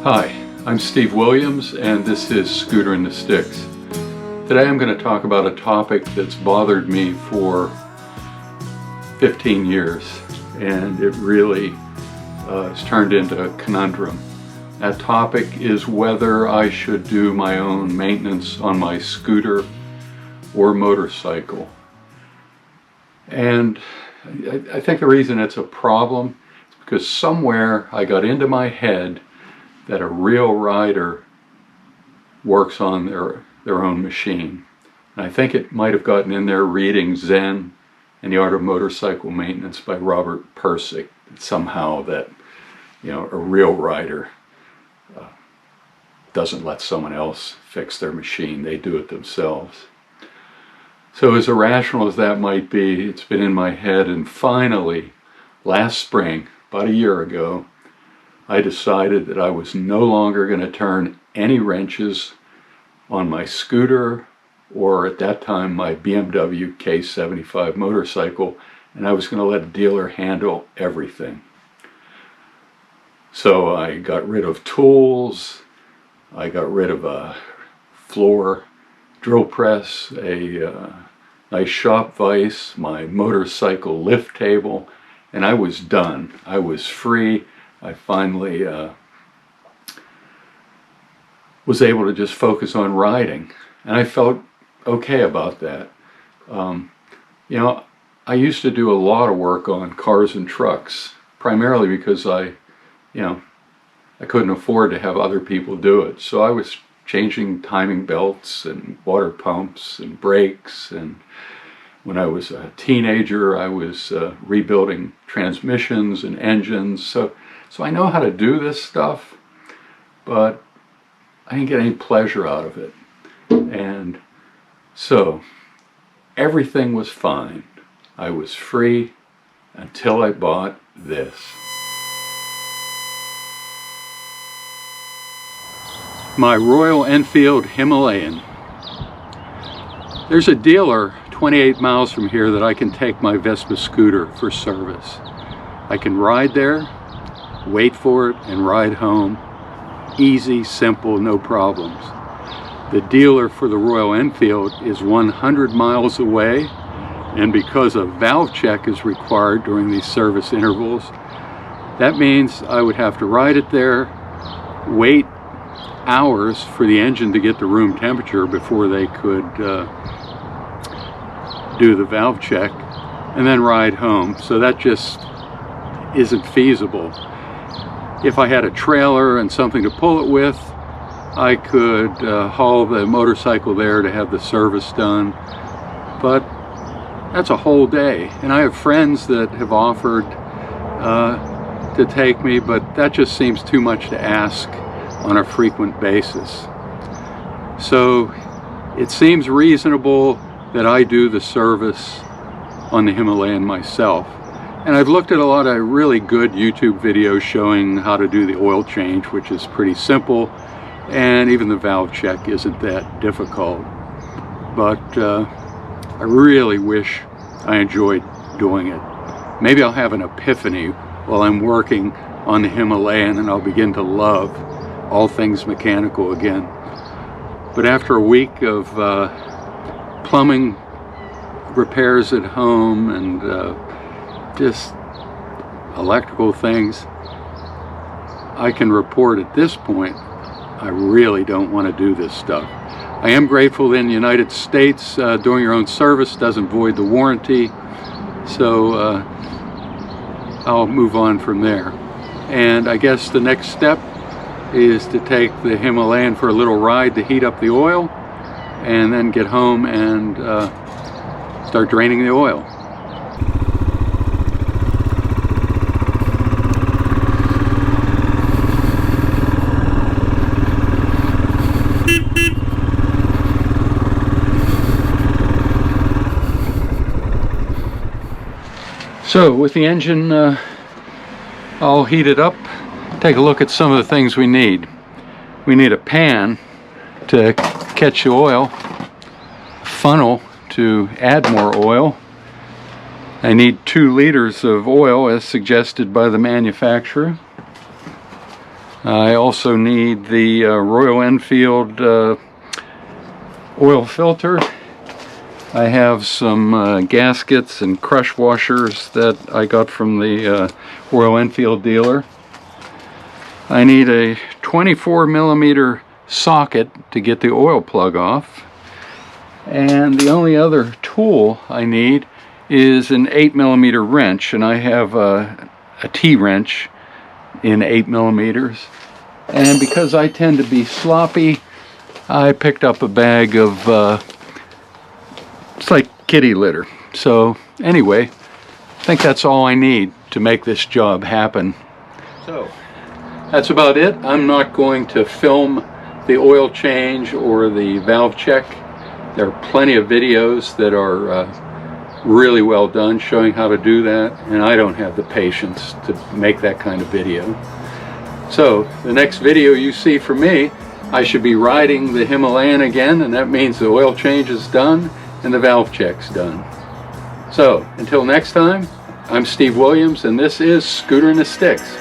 Hi, I'm Steve Williams and this is Scooter and the Sticks. Today I'm going to talk about a topic that's bothered me for 15 years and it really has turned into a conundrum. That topic is whether I should do my own maintenance on my scooter or motorcycle. And I think the reason it's a problem is because somewhere I got into my head that a real rider works on their own machine. And I think it might have gotten in there reading Zen and the Art of Motorcycle Maintenance by Robert Persick, somehow that, you know, a real rider doesn't let someone else fix their machine, they do it themselves. So as irrational as that might be, it's been in my head, and finally, last spring, about a year ago, I decided that I was no longer going to turn any wrenches on my scooter or at that time my BMW K75 motorcycle, and I was going to let a dealer handle everything. So I got rid of tools, I got rid of a floor drill press, a nice shop vise, my motorcycle lift table, and I was done. I was free. I finally was able to just focus on riding, and I felt okay about that. You know, I used to do a lot of work on cars and trucks, primarily because I couldn't afford to have other people do it. So I was changing timing belts and water pumps and brakes, and when I was a teenager I was rebuilding transmissions and engines. So I know how to do this stuff, but I didn't get any pleasure out of it. And so everything was fine. I was free until I bought this. My Royal Enfield Himalayan. There's a dealer 28 miles from here that I can take my Vespa scooter for service. I can ride there, wait for it, and ride home. Easy, simple, no problems. The dealer for the Royal Enfield is 100 miles away, and because a valve check is required during these service intervals, that means I would have to ride it there, wait hours for the engine to get to room temperature before they could do the valve check, and then ride home. So that just isn't feasible. If I had a trailer and something to pull it with, I could haul the motorcycle there to have the service done, but that's a whole day. And I have friends that have offered to take me, but that just seems too much to ask on a frequent basis. So it seems reasonable that I do the service on the Himalayan myself. And I've looked at a lot of really good YouTube videos showing how to do the oil change, which is pretty simple, and even the valve check isn't that difficult. But I really wish I enjoyed doing it. Maybe I'll have an epiphany while I'm working on the Himalayan and I'll begin to love all things mechanical again. But after a week of plumbing repairs at home and just electrical things, I can report at this point I really don't want to do this stuff. I am grateful in the United States doing your own service doesn't void the warranty, so I'll move on from there. And I guess the next step is to take the Himalayan for a little ride to heat up the oil, and then get home and start draining the oil. So with the engine all heated up, take a look at some of the things we need. We need a pan to catch the oil, a funnel to add more oil. I need 2 liters of oil as suggested by the manufacturer. I also need the Royal Enfield oil filter. I have some gaskets and crush washers that I got from the Royal Enfield dealer. I need a 24 millimeter socket to get the oil plug off. And the only other tool I need is an 8 millimeter wrench, and I have a T-wrench in 8 millimeters. And because I tend to be sloppy, I picked up a bag of it's like kitty litter. So anyway, I think that's all I need to make this job happen. So that's about it. I'm not going to film the oil change or the valve check. There are plenty of videos that are really well done showing how to do that, and I don't have the patience to make that kind of video. So the next video you see from me, I should be riding the Himalayan again, and that means the oil change is done and the valve check's done. So until next time, I'm Steve Williams, and this is Scooter and the Sticks.